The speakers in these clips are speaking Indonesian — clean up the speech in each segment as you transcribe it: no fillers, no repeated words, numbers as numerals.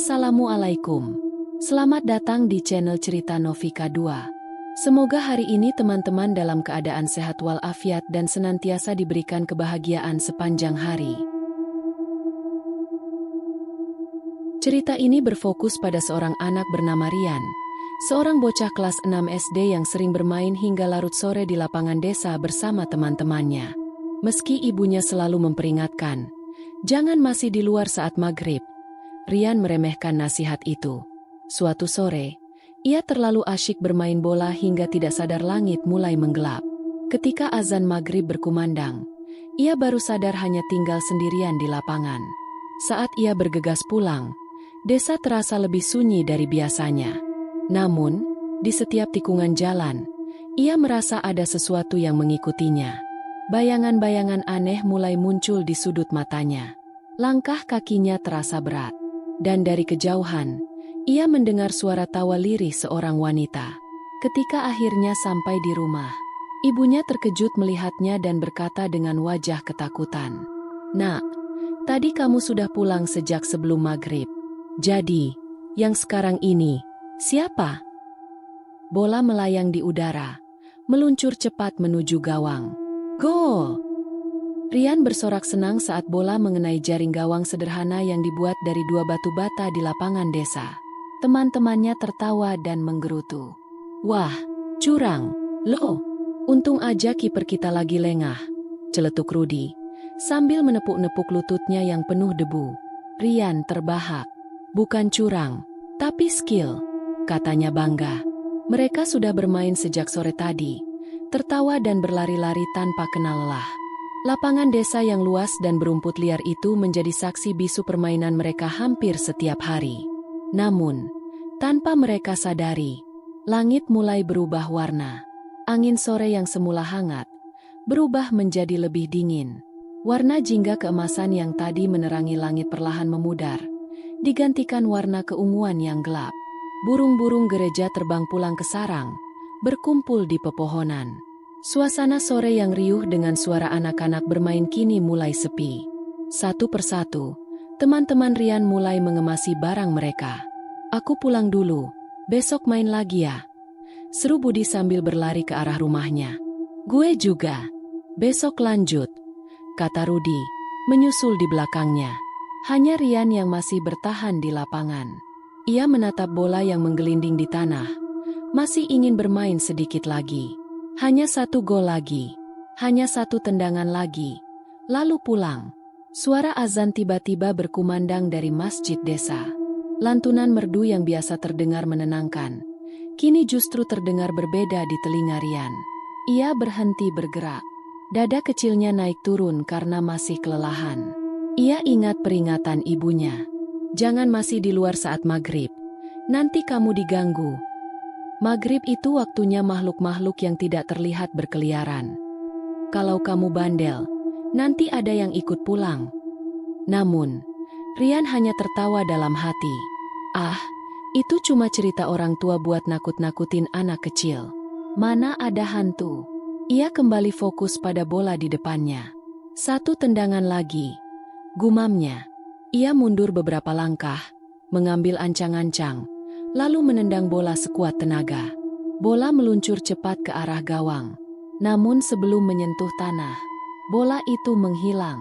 Assalamualaikum. Selamat datang di channel Cerita Novika 2. Semoga hari ini teman-teman dalam keadaan sehat walafiat dan senantiasa diberikan kebahagiaan sepanjang hari. Cerita ini berfokus pada seorang anak bernama Rian, seorang bocah kelas 6 SD yang sering bermain hingga larut sore di lapangan desa bersama teman-temannya. Meski ibunya selalu memperingatkan, jangan masih di luar saat maghrib, Rian meremehkan nasihat itu. Suatu sore, ia terlalu asyik bermain bola hingga tidak sadar langit mulai menggelap. Ketika azan maghrib berkumandang, ia baru sadar hanya tinggal sendirian di lapangan. Saat ia bergegas pulang, desa terasa lebih sunyi dari biasanya. Namun, di setiap tikungan jalan, ia merasa ada sesuatu yang mengikutinya. Bayangan-bayangan aneh mulai muncul di sudut matanya. Langkah kakinya terasa berat. Dan dari kejauhan, ia mendengar suara tawa lirih seorang wanita. Ketika akhirnya sampai di rumah, ibunya terkejut melihatnya dan berkata dengan wajah ketakutan, "Nak, tadi kamu sudah pulang sejak sebelum maghrib. Jadi, yang sekarang ini, siapa?" Bola melayang di udara, meluncur cepat menuju gawang. Gol! Rian bersorak senang saat bola mengenai jaring gawang sederhana yang dibuat dari dua batu bata di lapangan desa. Teman-temannya tertawa dan menggerutu. "Wah, curang, loh. Untung aja kiper kita lagi lengah," celetuk Rudi, sambil menepuk-nepuk lututnya yang penuh debu. Rian terbahak. "Bukan curang, tapi skill," katanya bangga. Mereka sudah bermain sejak sore tadi, tertawa dan berlari-lari tanpa kenal lelah. Lapangan desa yang luas dan berumput liar itu menjadi saksi bisu permainan mereka hampir setiap hari. Namun, tanpa mereka sadari, langit mulai berubah warna. Angin sore yang semula hangat, berubah menjadi lebih dingin. Warna jingga keemasan yang tadi menerangi langit perlahan memudar, digantikan warna keunguan yang gelap. Burung-burung gereja terbang pulang ke sarang, berkumpul di pepohonan. Suasana sore yang riuh dengan suara anak-anak bermain kini mulai sepi. Satu persatu, teman-teman Rian mulai mengemasi barang mereka. "Aku pulang dulu, besok main lagi ya," seru Budi sambil berlari ke arah rumahnya. "Gue juga. Besok lanjut," kata Rudi, menyusul di belakangnya. Hanya Rian yang masih bertahan di lapangan. Ia menatap bola yang menggelinding di tanah, masih ingin bermain sedikit lagi. Hanya satu gol lagi, hanya satu tendangan lagi, lalu pulang. Suara azan tiba-tiba berkumandang dari masjid desa. Lantunan merdu yang biasa terdengar menenangkan, kini justru terdengar berbeda di telinga Rian. Ia berhenti bergerak. Dada kecilnya naik turun karena masih kelelahan. Ia ingat peringatan ibunya. "Jangan masih di luar saat maghrib, nanti kamu diganggu." Maghrib itu waktunya makhluk-makhluk yang tidak terlihat berkeliaran. "Kalau kamu bandel, nanti ada yang ikut pulang." Namun, Rian hanya tertawa dalam hati. "Ah, itu cuma cerita orang tua buat nakut-nakutin anak kecil. Mana ada hantu." Ia kembali fokus pada bola di depannya. "Satu tendangan lagi," gumamnya. Ia mundur beberapa langkah, mengambil ancang-ancang, lalu menendang bola sekuat tenaga. Bola meluncur cepat ke arah gawang. Namun sebelum menyentuh tanah, bola itu menghilang.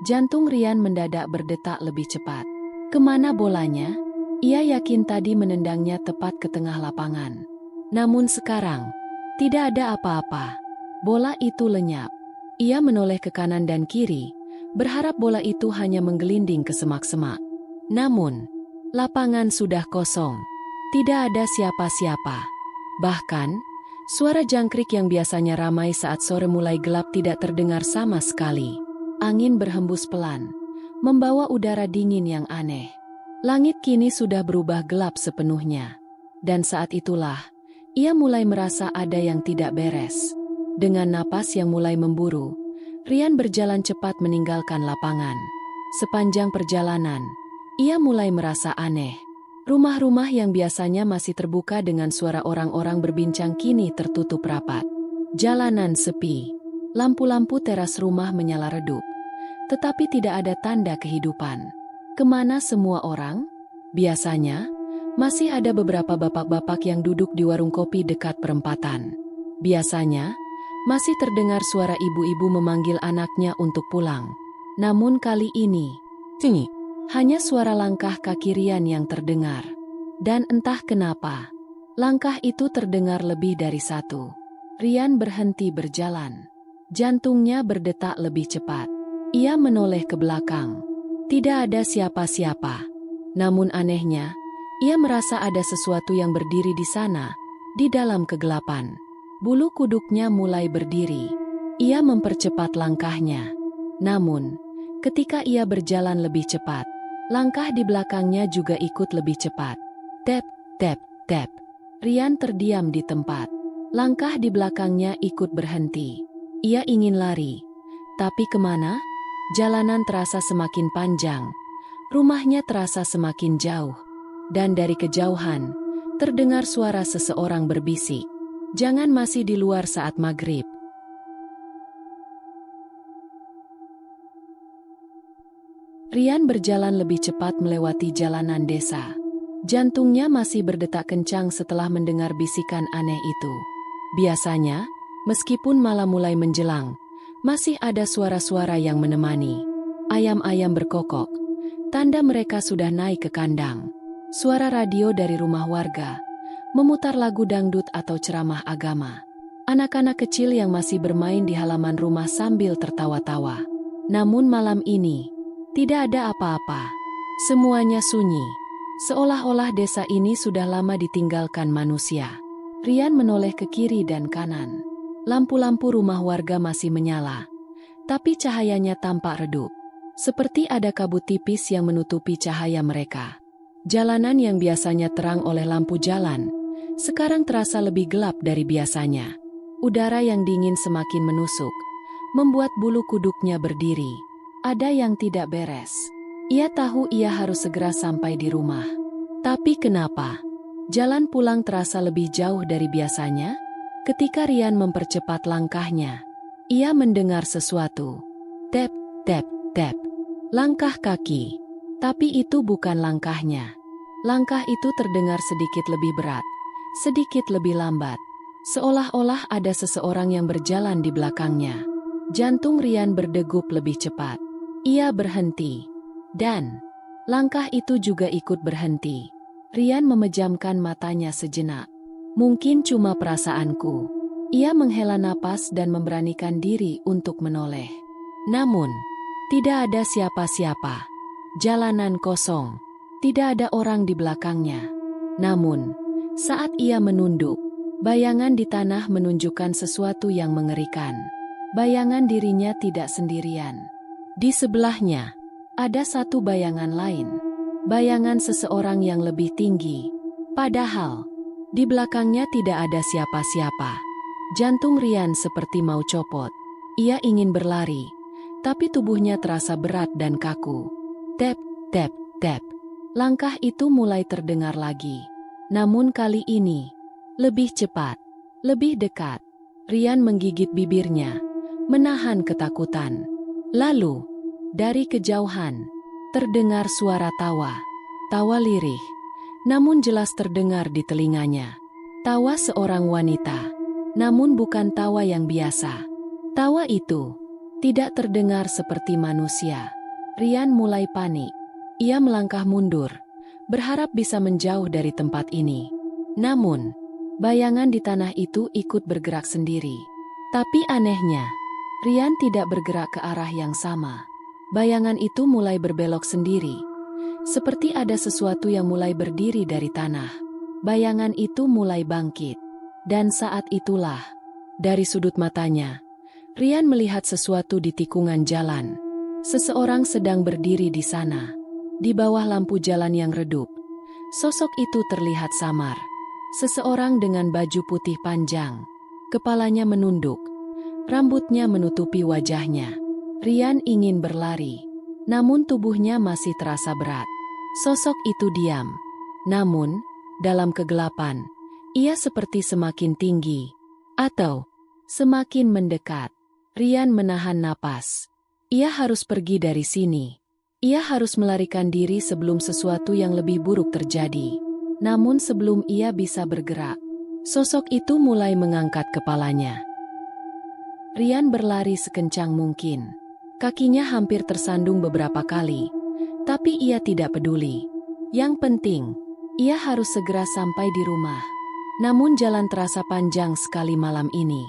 Jantung Rian mendadak berdetak lebih cepat. Kemana bolanya? Ia yakin tadi menendangnya tepat ke tengah lapangan. Namun sekarang, tidak ada apa-apa. Bola itu lenyap. Ia menoleh ke kanan dan kiri, berharap bola itu hanya menggelinding ke semak-semak. Namun, lapangan sudah kosong. Tidak ada siapa-siapa. Bahkan, suara jangkrik yang biasanya ramai saat sore mulai gelap tidak terdengar sama sekali. Angin berhembus pelan, membawa udara dingin yang aneh. Langit kini sudah berubah gelap sepenuhnya. Dan saat itulah, ia mulai merasa ada yang tidak beres. Dengan napas yang mulai memburu, Rian berjalan cepat meninggalkan lapangan. Sepanjang perjalanan, ia mulai merasa aneh. Rumah-rumah yang biasanya masih terbuka dengan suara orang-orang berbincang kini tertutup rapat. Jalanan sepi. Lampu-lampu teras rumah menyala redup. Tetapi tidak ada tanda kehidupan. Kemana semua orang? Biasanya, masih ada beberapa bapak-bapak yang duduk di warung kopi dekat perempatan. Biasanya, masih terdengar suara ibu-ibu memanggil anaknya untuk pulang. Namun kali ini, hanya suara langkah kaki Rian yang terdengar. Dan entah kenapa, langkah itu terdengar lebih dari satu. Rian berhenti berjalan. Jantungnya berdetak lebih cepat. Ia menoleh ke belakang. Tidak ada siapa-siapa. Namun anehnya, ia merasa ada sesuatu yang berdiri di sana, di dalam kegelapan. Bulu kuduknya mulai berdiri. Ia mempercepat langkahnya. Namun, ketika ia berjalan lebih cepat, langkah di belakangnya juga ikut lebih cepat. Tap, tap, tap. Rian terdiam di tempat. Langkah di belakangnya ikut berhenti. Ia ingin lari. Tapi kemana? Jalanan terasa semakin panjang. Rumahnya terasa semakin jauh. Dan dari kejauhan, terdengar suara seseorang berbisik. Jangan masih di luar saat maghrib. Rian berjalan lebih cepat melewati jalanan desa. Jantungnya masih berdetak kencang setelah mendengar bisikan aneh itu. Biasanya, meskipun malam mulai menjelang, masih ada suara-suara yang menemani. Ayam-ayam berkokok, tanda mereka sudah naik ke kandang. Suara radio dari rumah warga, memutar lagu dangdut atau ceramah agama. Anak-anak kecil yang masih bermain di halaman rumah sambil tertawa-tawa. Namun malam ini, tidak ada apa-apa. Semuanya sunyi. Seolah-olah desa ini sudah lama ditinggalkan manusia. Rian menoleh ke kiri dan kanan. Lampu-lampu rumah warga masih menyala. Tapi cahayanya tampak redup. Seperti ada kabut tipis yang menutupi cahaya mereka. Jalanan yang biasanya terang oleh lampu jalan, sekarang terasa lebih gelap dari biasanya. Udara yang dingin semakin menusuk, membuat bulu kuduknya berdiri. Ada yang tidak beres. Ia tahu ia harus segera sampai di rumah. Tapi kenapa? Jalan pulang terasa lebih jauh dari biasanya. Ketika Rian mempercepat langkahnya, ia mendengar sesuatu. Tap, tap, tap. Langkah kaki. Tapi itu bukan langkahnya. Langkah itu terdengar sedikit lebih berat, sedikit lebih lambat. Seolah-olah ada seseorang yang berjalan di belakangnya. Jantung Rian berdegup lebih cepat. Ia berhenti. Dan langkah itu juga ikut berhenti. Rian memejamkan matanya sejenak. Mungkin cuma perasaanku. Ia menghela napas dan memberanikan diri untuk menoleh. Namun, tidak ada siapa-siapa. Jalanan kosong. Tidak ada orang di belakangnya. Namun, saat ia menunduk, bayangan di tanah menunjukkan sesuatu yang mengerikan. Bayangan dirinya tidak sendirian. Di sebelahnya, ada satu bayangan lain. Bayangan seseorang yang lebih tinggi. Padahal, di belakangnya tidak ada siapa-siapa. Jantung Rian seperti mau copot. Ia ingin berlari, tapi tubuhnya terasa berat dan kaku. Tap, tap, tap. Langkah itu mulai terdengar lagi. Namun kali ini, lebih cepat, lebih dekat. Rian menggigit bibirnya, menahan ketakutan. Lalu, dari kejauhan, terdengar suara tawa. Tawa lirih, namun jelas terdengar di telinganya. Tawa seorang wanita, namun bukan tawa yang biasa. Tawa itu tidak terdengar seperti manusia. Rian mulai panik. Ia melangkah mundur, berharap bisa menjauh dari tempat ini. Namun, bayangan di tanah itu ikut bergerak sendiri. Tapi anehnya, Rian tidak bergerak ke arah yang sama. Bayangan itu mulai berbelok sendiri. Seperti ada sesuatu yang mulai berdiri dari tanah. Bayangan itu mulai bangkit. Dan saat itulah, dari sudut matanya, Rian melihat sesuatu di tikungan jalan. Seseorang sedang berdiri di sana. Di bawah lampu jalan yang redup, sosok itu terlihat samar. Seseorang dengan baju putih panjang. Kepalanya menunduk. Rambutnya menutupi wajahnya. Rian ingin berlari, namun tubuhnya masih terasa berat. Sosok itu diam. Namun, dalam kegelapan, ia seperti semakin tinggi. Atau, semakin mendekat. Rian menahan napas. Ia harus pergi dari sini. Ia harus melarikan diri sebelum sesuatu yang lebih buruk terjadi. Namun sebelum ia bisa bergerak, sosok itu mulai mengangkat kepalanya. Rian berlari sekencang mungkin. Kakinya hampir tersandung beberapa kali, tapi ia tidak peduli. Yang penting, ia harus segera sampai di rumah. Namun jalan terasa panjang sekali malam ini.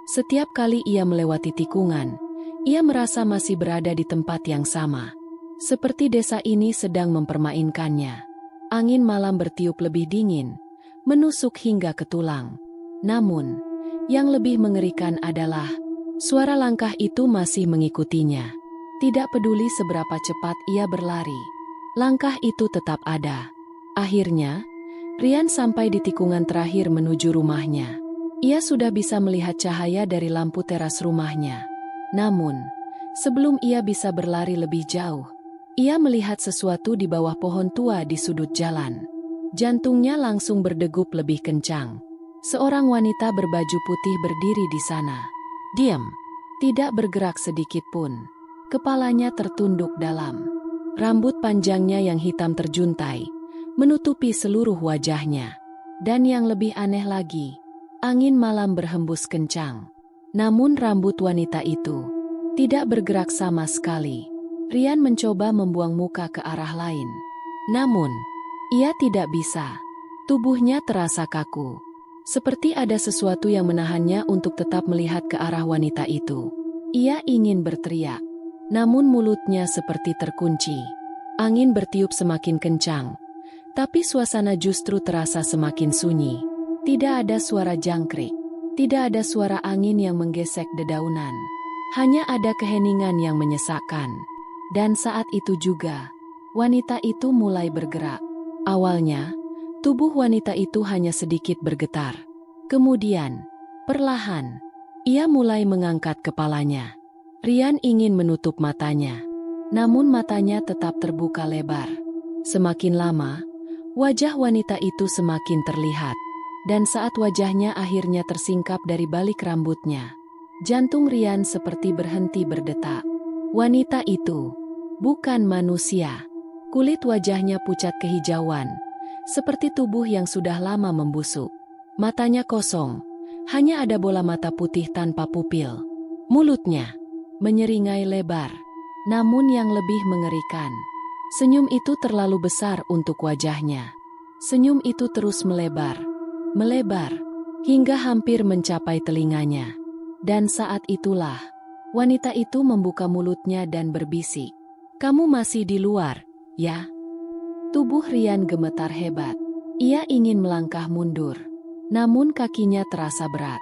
Setiap kali ia melewati tikungan, ia merasa masih berada di tempat yang sama. Seperti desa ini sedang mempermainkannya. Angin malam bertiup lebih dingin, menusuk hingga ke tulang. Namun, yang lebih mengerikan adalah suara langkah itu masih mengikutinya. Tidak peduli seberapa cepat ia berlari, langkah itu tetap ada. Akhirnya, Rian sampai di tikungan terakhir menuju rumahnya. Ia sudah bisa melihat cahaya dari lampu teras rumahnya. Namun, sebelum ia bisa berlari lebih jauh, ia melihat sesuatu di bawah pohon tua di sudut jalan. Jantungnya langsung berdegup lebih kencang. Seorang wanita berbaju putih berdiri di sana. Diam, tidak bergerak sedikit pun. Kepalanya tertunduk dalam. Rambut panjangnya yang hitam terjuntai menutupi seluruh wajahnya. Dan yang lebih aneh lagi, angin malam berhembus kencang. Namun rambut wanita itu tidak bergerak sama sekali. Rian mencoba membuang muka ke arah lain. Namun, ia tidak bisa. Tubuhnya terasa kaku. Seperti ada sesuatu yang menahannya untuk tetap melihat ke arah wanita itu. Ia ingin berteriak. Namun mulutnya seperti terkunci. Angin bertiup semakin kencang. Tapi suasana justru terasa semakin sunyi. Tidak ada suara jangkrik. Tidak ada suara angin yang menggesek dedaunan. Hanya ada keheningan yang menyesakkan. Dan saat itu juga, wanita itu mulai bergerak. Awalnya, tubuh wanita itu hanya sedikit bergetar. Kemudian, perlahan, ia mulai mengangkat kepalanya. Rian ingin menutup matanya. Namun matanya tetap terbuka lebar. Semakin lama, wajah wanita itu semakin terlihat. Dan saat wajahnya akhirnya tersingkap dari balik rambutnya, jantung Rian seperti berhenti berdetak. Wanita itu bukan manusia. Kulit wajahnya pucat kehijauan, seperti tubuh yang sudah lama membusuk. Matanya kosong, hanya ada bola mata putih tanpa pupil. Mulutnya menyeringai lebar, namun yang lebih mengerikan, senyum itu terlalu besar untuk wajahnya. Senyum itu terus melebar, hingga hampir mencapai telinganya. Dan saat itulah, wanita itu membuka mulutnya dan berbisik, "Kamu masih di luar, ya?" Tubuh Rian gemetar hebat. Ia ingin melangkah mundur. Namun kakinya terasa berat.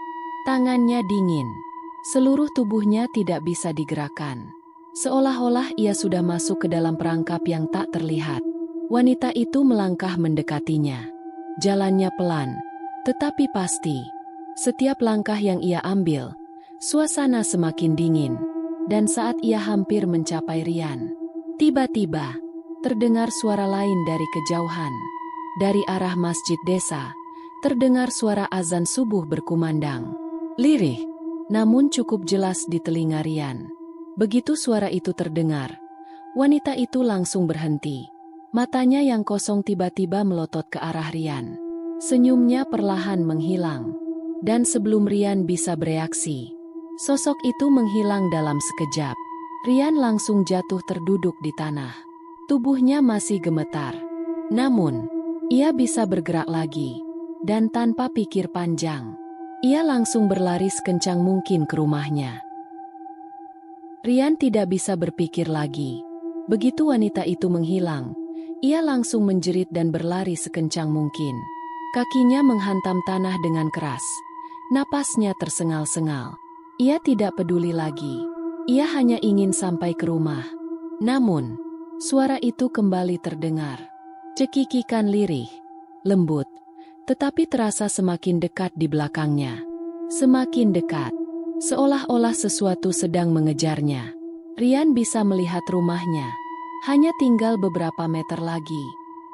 Tangannya dingin. Seluruh tubuhnya tidak bisa digerakkan. Seolah-olah ia sudah masuk ke dalam perangkap yang tak terlihat. Wanita itu melangkah mendekatinya. Jalannya pelan, tetapi pasti. Setiap langkah yang ia ambil, suasana semakin dingin. Dan saat ia hampir mencapai Rian, tiba-tiba terdengar suara lain dari kejauhan. Dari arah masjid desa, terdengar suara azan subuh berkumandang. Lirih, namun cukup jelas di telinga Rian. Begitu suara itu terdengar, wanita itu langsung berhenti. Matanya yang kosong tiba-tiba melotot ke arah Rian. Senyumnya perlahan menghilang. Dan sebelum Rian bisa bereaksi, sosok itu menghilang dalam sekejap. Rian langsung jatuh terduduk di tanah. Tubuhnya masih gemetar. Namun, ia bisa bergerak lagi. Dan tanpa pikir panjang, ia langsung berlari sekencang mungkin ke rumahnya. Rian tidak bisa berpikir lagi. Begitu wanita itu menghilang, ia langsung menjerit dan berlari sekencang mungkin. Kakinya menghantam tanah dengan keras. Napasnya tersengal-sengal. Ia tidak peduli lagi. Ia hanya ingin sampai ke rumah. Namun, suara itu kembali terdengar. Cekikikan lirih, lembut, tetapi terasa semakin dekat di belakangnya. Semakin dekat, seolah-olah sesuatu sedang mengejarnya. Rian bisa melihat rumahnya. Hanya tinggal beberapa meter lagi.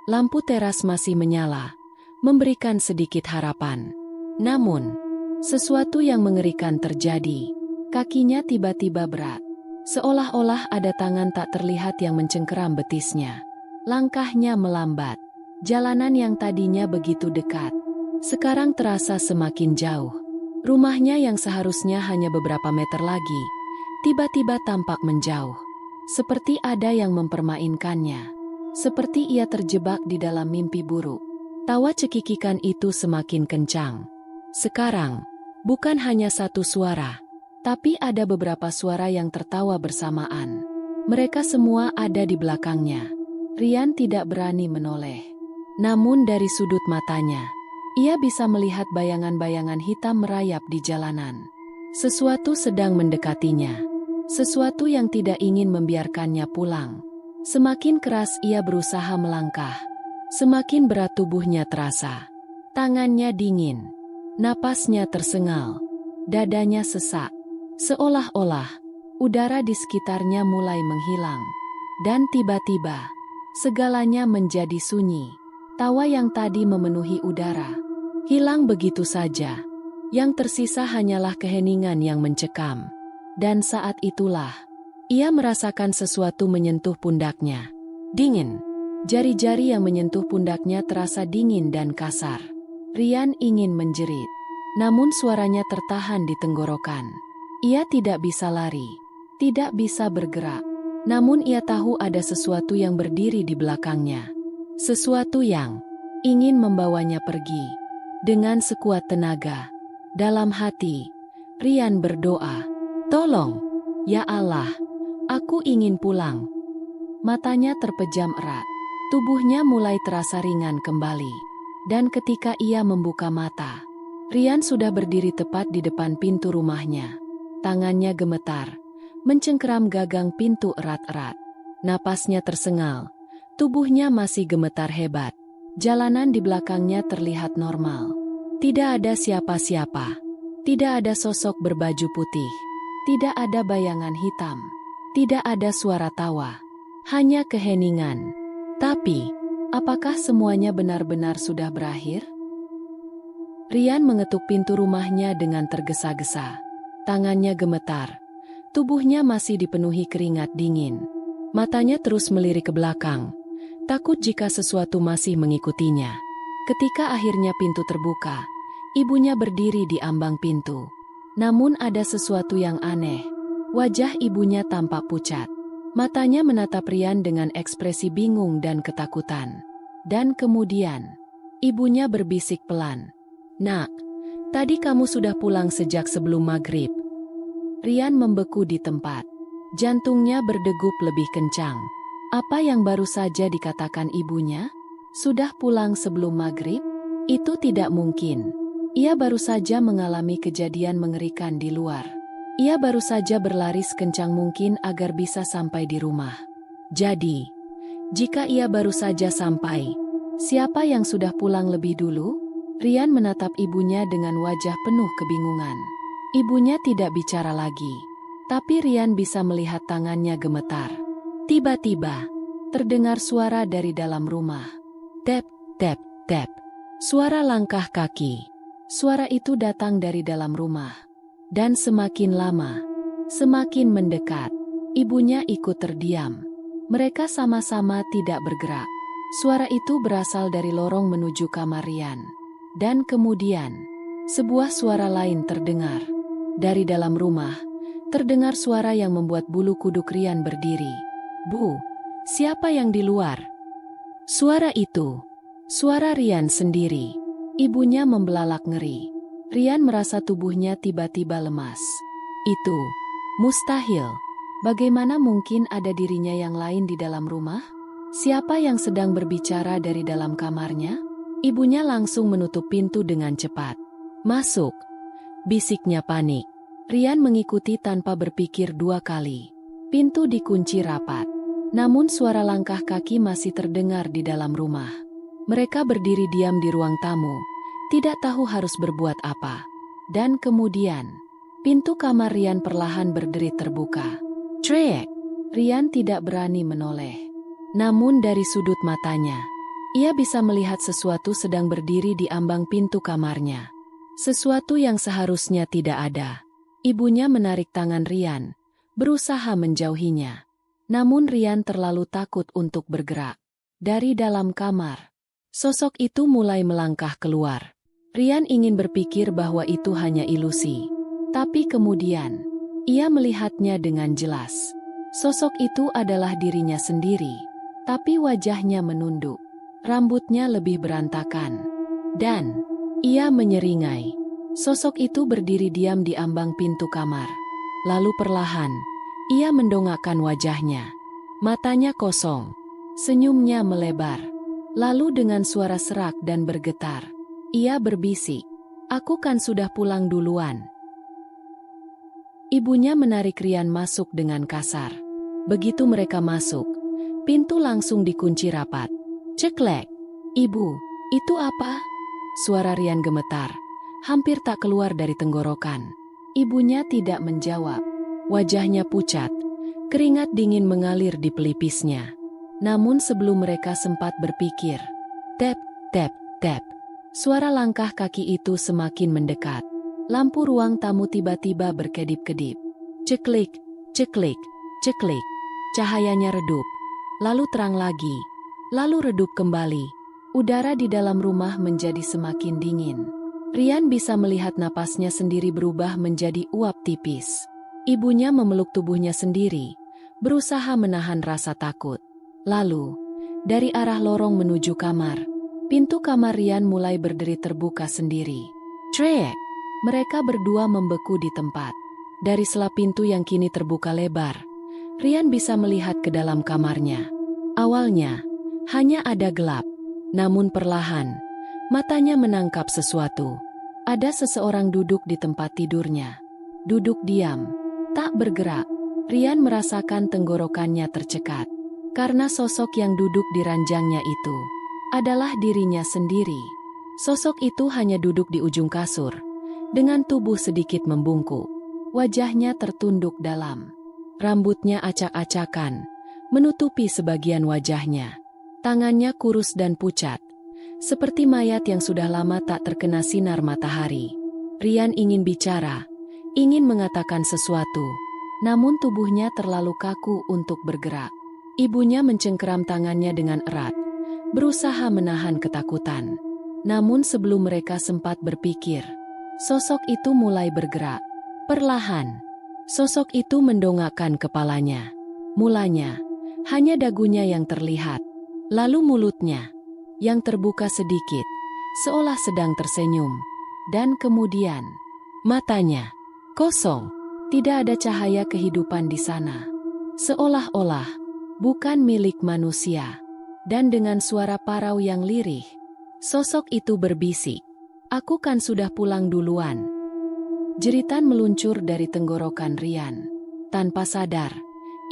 Lampu teras masih menyala, memberikan sedikit harapan. Namun, sesuatu yang mengerikan terjadi. Kakinya tiba-tiba berat. Seolah-olah ada tangan tak terlihat yang mencengkeram betisnya. Langkahnya melambat. Jalanan yang tadinya begitu dekat, sekarang terasa semakin jauh. Rumahnya yang seharusnya hanya beberapa meter lagi, tiba-tiba tampak menjauh. Seperti ada yang mempermainkannya. Seperti ia terjebak di dalam mimpi buruk. Tawa cekikikan itu semakin kencang. Sekarang, bukan hanya satu suara, tapi ada beberapa suara yang tertawa bersamaan. Mereka semua ada di belakangnya. Rian tidak berani menoleh. Namun dari sudut matanya, ia bisa melihat bayangan-bayangan hitam merayap di jalanan. Sesuatu sedang mendekatinya. Sesuatu yang tidak ingin membiarkannya pulang. Semakin keras ia berusaha melangkah. Semakin berat tubuhnya terasa. Tangannya dingin. Napasnya tersengal. Dadanya sesak. Seolah-olah udara di sekitarnya mulai menghilang. Dan tiba-tiba, segalanya menjadi sunyi. Tawa yang tadi memenuhi udara hilang begitu saja. Yang tersisa hanyalah keheningan yang mencekam. Dan saat itulah, ia merasakan sesuatu menyentuh pundaknya. Dingin. Jari-jari yang menyentuh pundaknya terasa dingin dan kasar. Rian ingin menjerit. Namun suaranya tertahan di tenggorokan. Ia tidak bisa lari. Tidak bisa bergerak. Namun ia tahu ada sesuatu yang berdiri di belakangnya. Sesuatu yang ingin membawanya pergi. Dengan sekuat tenaga, dalam hati, Rian berdoa, "Tolong, ya Allah, aku ingin pulang." Matanya terpejam erat, tubuhnya mulai terasa ringan kembali. Dan ketika ia membuka mata, Rian sudah berdiri tepat di depan pintu rumahnya. Tangannya gemetar, mencengkeram gagang pintu erat-erat. Napasnya tersengal, tubuhnya masih gemetar hebat. Jalanan di belakangnya terlihat normal. Tidak ada siapa-siapa. Tidak ada sosok berbaju putih. Tidak ada bayangan hitam. Tidak ada suara tawa. Hanya keheningan. Tapi, apakah semuanya benar-benar sudah berakhir? Rian mengetuk pintu rumahnya dengan tergesa-gesa. Tangannya gemetar. Tubuhnya masih dipenuhi keringat dingin. Matanya terus melirik ke belakang. Takut jika sesuatu masih mengikutinya. Ketika akhirnya pintu terbuka, ibunya berdiri di ambang pintu. Namun ada sesuatu yang aneh. Wajah ibunya tampak pucat. Matanya menatap Rian dengan ekspresi bingung dan ketakutan. Dan kemudian, ibunya berbisik pelan. "Nak, tadi kamu sudah pulang sejak sebelum maghrib." Rian membeku di tempat. Jantungnya berdegup lebih kencang. Apa yang baru saja dikatakan ibunya? Sudah pulang sebelum maghrib? Itu tidak mungkin. Ia baru saja mengalami kejadian mengerikan di luar. Ia baru saja berlari sekencang mungkin agar bisa sampai di rumah. Jadi, jika ia baru saja sampai, siapa yang sudah pulang lebih dulu? Rian menatap ibunya dengan wajah penuh kebingungan. Ibunya tidak bicara lagi, tapi Rian bisa melihat tangannya gemetar. Tiba-tiba, terdengar suara dari dalam rumah. Tap, tap, tap. Suara langkah kaki. Suara itu datang dari dalam rumah. Dan semakin lama, semakin mendekat. Ibunya ikut terdiam. Mereka sama-sama tidak bergerak. Suara itu berasal dari lorong menuju kamar Rian. Dan kemudian, sebuah suara lain terdengar. Dari dalam rumah, terdengar suara yang membuat bulu kuduk Rian berdiri. "Bu, siapa yang di luar?" Suara itu, suara Rian sendiri. Ibunya membelalak ngeri. Rian merasa tubuhnya tiba-tiba lemas. Itu mustahil. Bagaimana mungkin ada dirinya yang lain di dalam rumah? Siapa yang sedang berbicara dari dalam kamarnya? Ibunya langsung menutup pintu dengan cepat. "Masuk," bisiknya panik. Rian mengikuti tanpa berpikir dua kali. Pintu dikunci rapat. Namun suara langkah kaki masih terdengar di dalam rumah. Mereka berdiri diam di ruang tamu, tidak tahu harus berbuat apa. Dan kemudian, pintu kamar Rian perlahan berderit terbuka. Trek! Rian tidak berani menoleh. Namun dari sudut matanya, ia bisa melihat sesuatu sedang berdiri di ambang pintu kamarnya. Sesuatu yang seharusnya tidak ada. Ibunya menarik tangan Rian, berusaha menjauhinya. Namun Rian terlalu takut untuk bergerak. Dari dalam kamar, sosok itu mulai melangkah keluar. Rian ingin berpikir bahwa itu hanya ilusi. Tapi kemudian, ia melihatnya dengan jelas. Sosok itu adalah dirinya sendiri. Tapi wajahnya menunduk. Rambutnya lebih berantakan. Dan, ia menyeringai. Sosok itu berdiri diam di ambang pintu kamar. Lalu perlahan, ia mendongakkan wajahnya. Matanya kosong. Senyumnya melebar. Lalu dengan suara serak dan bergetar, ia berbisik, "Aku kan sudah pulang duluan." Ibunya menarik Rian masuk dengan kasar. Begitu mereka masuk, pintu langsung dikunci rapat. "Ceklek." "Ibu, itu apa?" Suara Rian gemetar, hampir tak keluar dari tenggorokan. Ibunya tidak menjawab. Wajahnya pucat, keringat dingin mengalir di pelipisnya. Namun sebelum mereka sempat berpikir, tap, tap, tap. Suara langkah kaki itu semakin mendekat. Lampu ruang tamu tiba-tiba berkedip-kedip. Ceklik, ceklik, ceklik. Cahayanya redup, lalu terang lagi, lalu redup kembali. Udara di dalam rumah menjadi semakin dingin. Rian bisa melihat napasnya sendiri berubah menjadi uap tipis. Ibunya memeluk tubuhnya sendiri, berusaha menahan rasa takut. Lalu, dari arah lorong menuju kamar, pintu kamar Rian mulai berderi terbuka sendiri. Trek! Mereka berdua membeku di tempat. Dari sela pintu yang kini terbuka lebar, Rian bisa melihat ke dalam kamarnya. Awalnya, hanya ada gelap. Namun perlahan, matanya menangkap sesuatu. Ada seseorang duduk di tempat tidurnya. Duduk diam, tak bergerak. Rian merasakan tenggorokannya tercekat. Karena sosok yang duduk di ranjangnya itu adalah dirinya sendiri. Sosok itu hanya duduk di ujung kasur, dengan tubuh sedikit membungkuk. Wajahnya tertunduk dalam. Rambutnya acak-acakan, menutupi sebagian wajahnya. Tangannya kurus dan pucat, seperti mayat yang sudah lama tak terkena sinar matahari. Rian ingin bicara, ingin mengatakan sesuatu, namun tubuhnya terlalu kaku untuk bergerak. Ibunya mencengkeram tangannya dengan erat, berusaha menahan ketakutan. Namun sebelum mereka sempat berpikir, sosok itu mulai bergerak. Perlahan, sosok itu mendongakkan kepalanya. Mulanya, hanya dagunya yang terlihat. Lalu mulutnya, yang terbuka sedikit, seolah sedang tersenyum. Dan kemudian, matanya, kosong. Tidak ada cahaya kehidupan di sana. Seolah-olah, bukan milik manusia. Dan dengan suara parau yang lirih, sosok itu berbisik, "Aku kan sudah pulang duluan." Jeritan meluncur dari tenggorokan Rian. Tanpa sadar,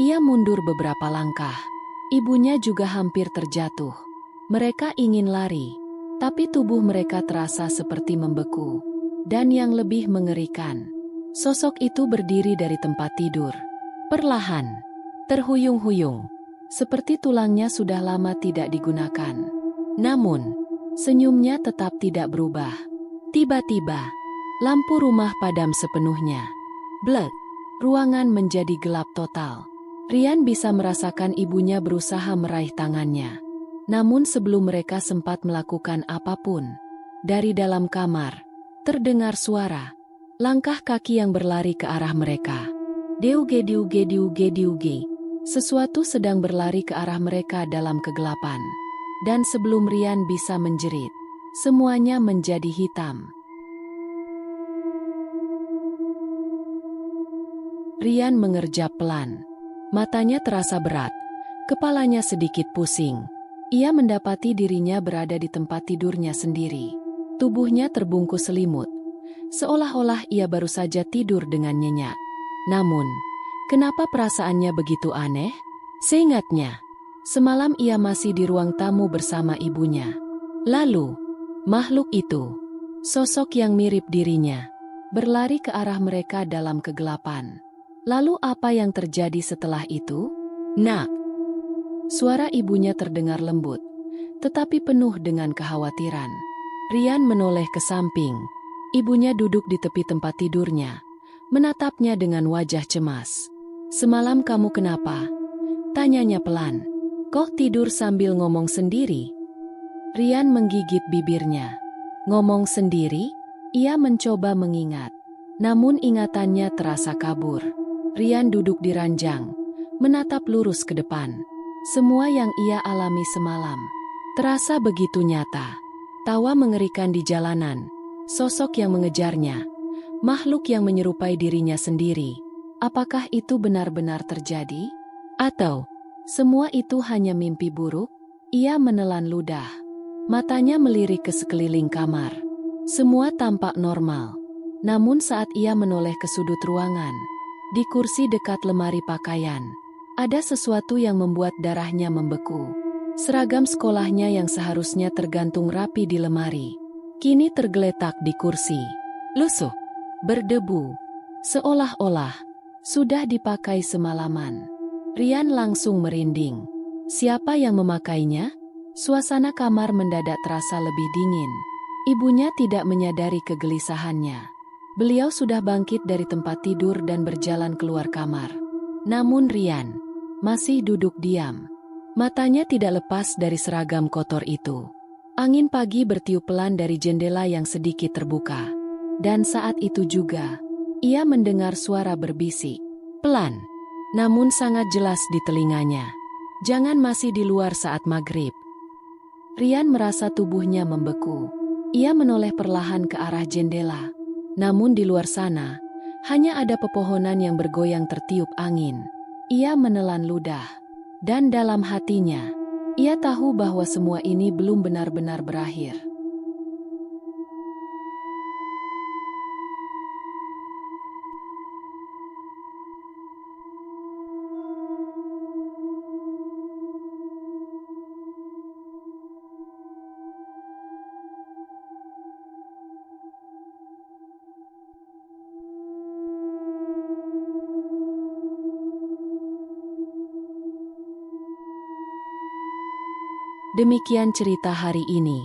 ia mundur beberapa langkah. Ibunya juga hampir terjatuh. Mereka ingin lari, tapi tubuh mereka terasa seperti membeku. Dan yang lebih mengerikan, sosok itu berdiri dari tempat tidur. Perlahan, terhuyung-huyung, seperti tulangnya sudah lama tidak digunakan. Namun, senyumnya tetap tidak berubah. Tiba-tiba, lampu rumah padam sepenuhnya. Blek, ruangan menjadi gelap total. Rian bisa merasakan ibunya berusaha meraih tangannya. Namun sebelum mereka sempat melakukan apapun, dari dalam kamar, terdengar suara. Langkah kaki yang berlari ke arah mereka. Diuge diuge diuge diuge. Sesuatu sedang berlari ke arah mereka dalam kegelapan. Dan sebelum Rian bisa menjerit, semuanya menjadi hitam. Rian mengerjap pelan. Matanya terasa berat, kepalanya sedikit pusing. Ia mendapati dirinya berada di tempat tidurnya sendiri. Tubuhnya terbungkus selimut, seolah-olah ia baru saja tidur dengan nyenyak. Namun, kenapa perasaannya begitu aneh? Seingatnya, semalam ia masih di ruang tamu bersama ibunya. Lalu, makhluk itu, sosok yang mirip dirinya, berlari ke arah mereka dalam kegelapan. Lalu apa yang terjadi setelah itu? Nak! Suara ibunya terdengar lembut, tetapi penuh dengan kekhawatiran. Rian menoleh ke samping. Ibunya duduk di tepi tempat tidurnya, menatapnya dengan wajah cemas. "Semalam kamu kenapa?" tanyanya pelan. "Kok tidur sambil ngomong sendiri?" Rian menggigit bibirnya. Ngomong sendiri? Ia mencoba mengingat. Namun ingatannya terasa kabur. Rian duduk di ranjang, menatap lurus ke depan. Semua yang ia alami semalam terasa begitu nyata. Tawa mengerikan di jalanan, sosok yang mengejarnya, makhluk yang menyerupai dirinya sendiri. Apakah itu benar-benar terjadi? Atau semua itu hanya mimpi buruk? Ia menelan ludah. Matanya melirik ke sekeliling kamar. Semua tampak normal. Namun saat ia menoleh ke sudut ruangan, di kursi dekat lemari pakaian, ada sesuatu yang membuat darahnya membeku. Seragam sekolahnya yang seharusnya tergantung rapi di lemari, kini tergeletak di kursi. Lusuh, berdebu, seolah-olah sudah dipakai semalaman. Rian langsung merinding. Siapa yang memakainya? Suasana kamar mendadak terasa lebih dingin. Ibunya tidak menyadari kegelisahannya. Beliau sudah bangkit dari tempat tidur dan berjalan keluar kamar. Namun Rian masih duduk diam. Matanya tidak lepas dari seragam kotor itu. Angin pagi bertiup pelan dari jendela yang sedikit terbuka. Dan saat itu juga, ia mendengar suara berbisik. Pelan, namun sangat jelas di telinganya. "Jangan masih di luar saat maghrib." Rian merasa tubuhnya membeku. Ia menoleh perlahan ke arah jendela. Namun di luar sana, hanya ada pepohonan yang bergoyang tertiup angin. Ia menelan ludah. Dan dalam hatinya, ia tahu bahwa semua ini belum benar-benar berakhir. Demikian cerita hari ini.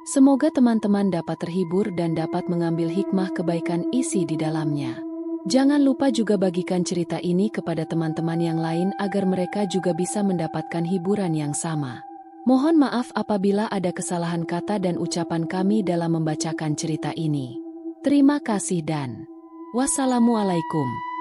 Semoga teman-teman dapat terhibur dan dapat mengambil hikmah kebaikan isi di dalamnya. Jangan lupa juga bagikan cerita ini kepada teman-teman yang lain agar mereka juga bisa mendapatkan hiburan yang sama. Mohon maaf apabila ada kesalahan kata dan ucapan kami dalam membacakan cerita ini. Terima kasih dan wassalamualaikum.